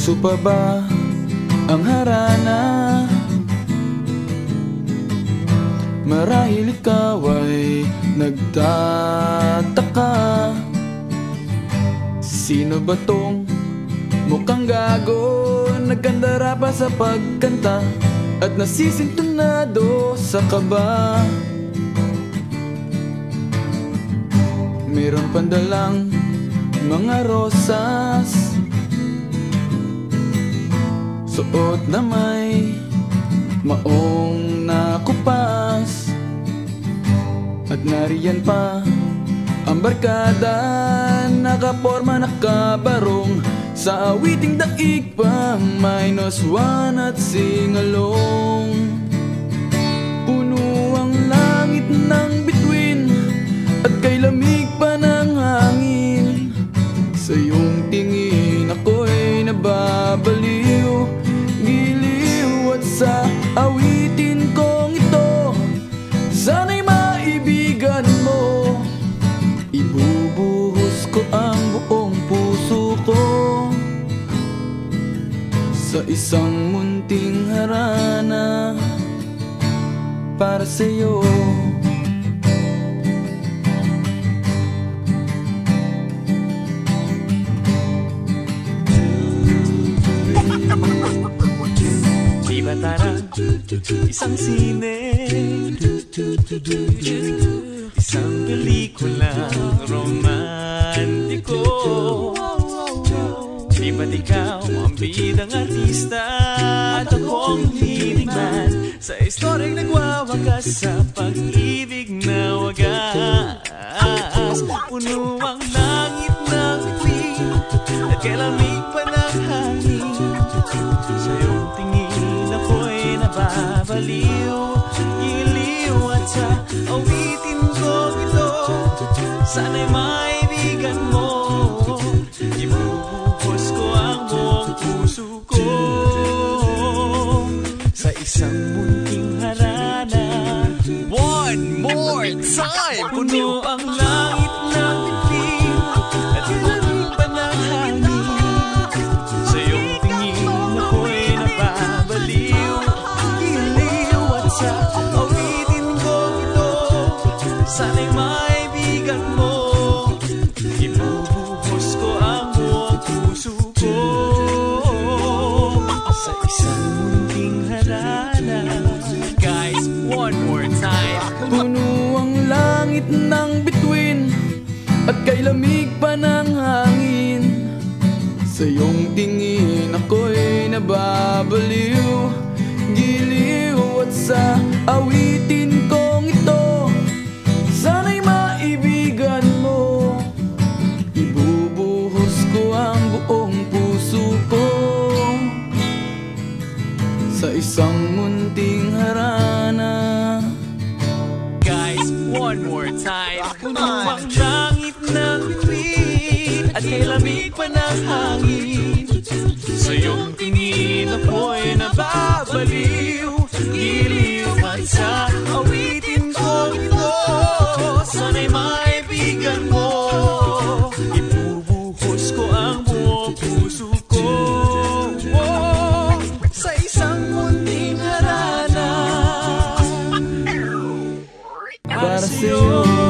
Puso pa ba ang harana? Marahil ikaw ay nagtataka, sino ba tong mukhang gago, nagkandara pa sa pagkanta at nasisintunado sa kaba. Meron pandalang mga rosas, suot na may maong nakupas, at nariyan pa ang barkada, nakaporma nakabarong sa awiting daig pa -1 at singalong. Puno ang langit ng bituin at kay lamig pa ng hangin. Sa iyong tingin ako'y nababaliw, giliw, at sa awitin kong ito sana'y maibigan mo. Ibubuhos ko ang buong puso ko sa isang munting harana para sa'yo. Di ba tara, isang sine, isang pelikulang romantiko. Di ba't ikaw ang bidang artista at akong leading man sa istoryang nagwawakas sa pag-ibig na wagas. Puno ang langit ng bituin at kay lamig pa ng hangin. Sa iyong tingin ako'y nababaliw, giliw, at sa awitin ko ito sana'y maibigan mo. Ibubuhos ko ang buong puso ko sa isang munting harana. One more time! Puno ang langit ng bituin at lamig pa ng hangin. Sa iyong tingin ako'y nababaliw, giliw, at sa awitin ko ito sana'y maibigan mo. Ibubuhos ko ang buong puso ko sa isang munting harana. Guys, one more time! Puno ang langit ng bituin at kay lamig pa ng hangin. Sa iyong tingin ako'y nababaliw, giliw, at sa awitin kong ito sana'y maibigan mo. Ibubuhos ko ang buong puso ko sa isang munting harana. Guys, one more time! Puno ang langit ng bituin at kay lamig pa ng hangin. Sa iyong tingin ako'y nababaliw, giliw, at sa awitin ko ito sana'y maibigan mo. Ibubuhos ko ang buong puso ko sa isang munting harana Para sa'yo.